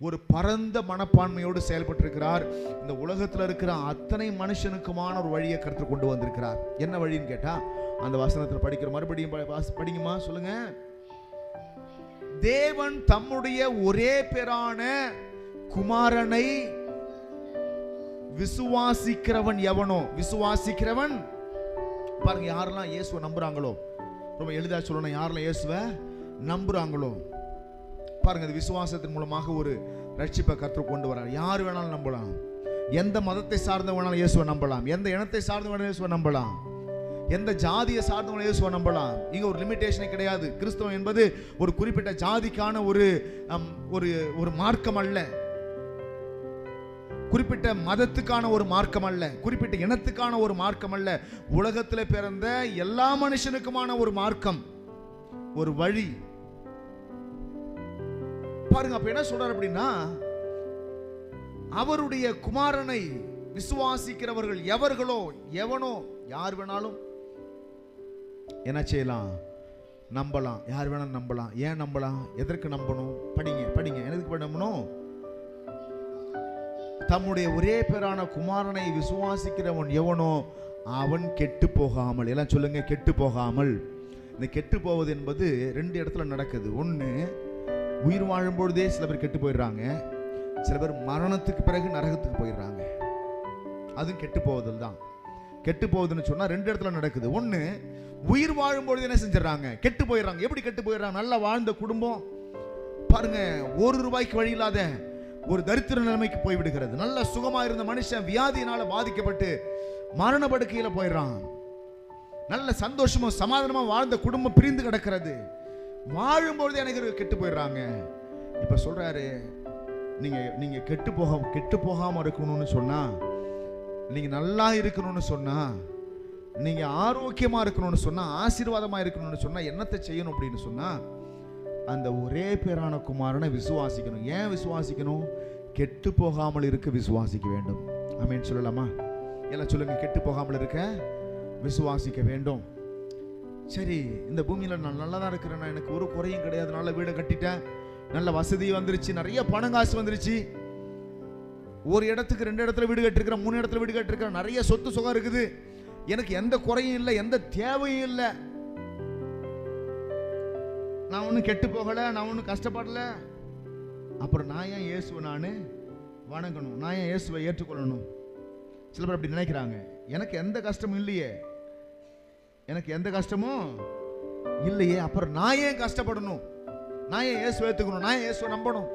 ஒரு பரந்த மனப்பான்மையோடு செயல்பட்டிருக்கிறார். இந்த உலகத்தில் இருக்கிற அத்தனை மனுஷனுக்குமான ஒரு வழியை கருத்து கொண்டு வந்திருக்கிறார். என்ன வழின்னு கேட்டா, அந்த வசனத்தில் படிக்கிற மறுபடியும் படிங்கம்மா, சொல்லுங்க. தேவன் தம்முடைய ஒரே பேரான குமாரனை விசுவாசிக்கிறவன் எவனோ, விசுவாசிக்கிறவன் பாருங்க, யாரெல்லாம் இயேசுவை நம்புறாங்களோ, ரொம்ப எளிதா சொல்லணும், யாரெல்லாம் இயேசுவை நம்புறாங்களோ பாருங்க, அது விசுவாசத்தின் மூலமாக ஒரு ரட்சிப்பை கர்த்தர் கொண்டு வரார். யார் வேணாலும் நம்பலாம், எந்த மதத்தை சார்ந்த வேணாலும் இயேசுவை நம்பலாம், எந்த இனத்தை சார்ந்த வேணாலும் இயேசுவை நம்பலாம், எந்த ஜாதியை சார்ந்த இயேசுவை நம்பலாம். இங்க ஒரு லிமிடேஷனே கிடையாது. கிறிஸ்தவம் என்பது ஒரு குறிப்பிட்ட ஜாதிக்கான ஒரு மார்க்கம் அல்ல, குறிப்பிட்ட மதத்துக்கான ஒரு மார்க்கம் அல்ல, குறிப்பிட்ட இனத்துக்கான ஒரு மார்க்கம் அல்ல. உலகத்தில் பிறந்த எல்லா மனுஷனுக்குமான ஒரு மார்க்கம், ஒரு வழி. பாருங்க, அப்ப என்ன சொல்றாரு அப்படின்னா, அவருடைய குமாரனை விசுவாசிக்கிறவர்கள் எவர்களோ, எவனோ, யார் வேணாலும் என்ன செய்யலாம், நம்பலாம். யார் வேணாலும் நம்பலாம். ஏன் நம்பலாம், எதற்கு நம்பணும்? படிங்க. எதுக்கு நம்பணும்? தம்முடைய ஒரே பேரான குமாரனை விசுவாசிக்கிறவன் எவனோ அவன் கெட்டு போகாமல். எல்லாம் சொல்லுங்க, கெட்டு போகாமல். இந்த கெட்டு போவது என்பது ரெண்டு இடத்துல நடக்குது. ஒன்று, உயிர் வாழும் பொழுதே சில பேர் கெட்டு போயிடுறாங்க, சில பேர் மரணத்துக்கு பிறகு நரகத்துக்கு போயிடுறாங்க. அதுவும் கெட்டு போவதில் தான். கெட்டு போவதுன்னு சொன்னா ரெண்டு இடத்துல நடக்குது. ஒன்று, உயிர் வாழும் பொழுது என்ன செஞ்சிடறாங்க, கெட்டு போயிடுறாங்க. எப்படி கெட்டு போயிடுறாங்க? நல்லா வாழ்ந்த குடும்பம் பாருங்க, ₹1 வழி இல்லாத ஒரு தரித்திர நிலைமைக்கு போய்விடுகிறது. நல்ல சுகமா இருந்த மனுஷன் வியாதியினால பாதிக்கப்பட்டு மரண படுக்கையில போயிடுறான். நல்ல சந்தோஷமா சமாதானமா வாழ்ந்த குடும்பம் பிரிந்து கிடக்கிறது. வாழும்பொழுது எனக்கு கெட்டு போயிடுறாங்க. இப்ப சொல்றாரு, நீங்க கெட்டு போகாம இருக்கணும்னு சொன்னா, நீங்க நல்லா இருக்கணும்னு சொன்னா, நீங்க ஆரோக்கியமா இருக்கணும்னு சொன்னா, ஆசீர்வாதமா இருக்கணும்னு சொன்னா என்னத்தை செய்யணும் அப்படின்னு சொன்னா, அந்த ஒரே பேரான குமாரனை விசுவாசிக்கணும். ஏன் விசுவாசிக்கணும்? கெட்டு போகாமல் இருக்க விசுவாசிக்க வேண்டும். ஆமென் சொல்லலாமா? எல்லாம் சொல்லுங்க, கெட்டு போகாமல் இருக்க விசுவாசிக்க வேண்டும். சரி, இந்த பூமியில நான் நல்லா தான் இருக்கிறேன், எனக்கு ஒரு குறையும் கிடையாது, நல்ல வீடு கட்டிட்டேன், நல்ல வசதி வந்துருச்சு, நிறைய பணம் காசு வந்துருச்சு, ஒரு இடத்துக்கு 2 இடத்துல வீடு கட்டிருக்கிறேன், 3 இடத்துல வீடு கட்டிருக்கிறேன், நிறைய சொத்து சுகம் இருக்குது, எனக்கு எந்த குறையும் இல்லை, எந்த தேவையும் இல்லை, நான் ஒன்றும் கெட்டு போகலை, நான் ஒன்றும் கஷ்டப்படலை. அப்புறம் நான் ஏன் இயேசுவை நான் வணங்கணும், நான் ஏன் இயேசுவை ஏற்றுக்கொள்ளணும்? சில பேர் அப்படி நினைக்கிறாங்க. எனக்கு எந்த கஷ்டமும் இல்லையே, எனக்கு எந்த கஷ்டமும் இல்லையே, அப்புறம் நான் ஏன் கஷ்டப்படணும், நான் ஏன் இயேசுவை ஏற்றுக்கணும், நான் ஏன் இயேசுவை நம்பணும்?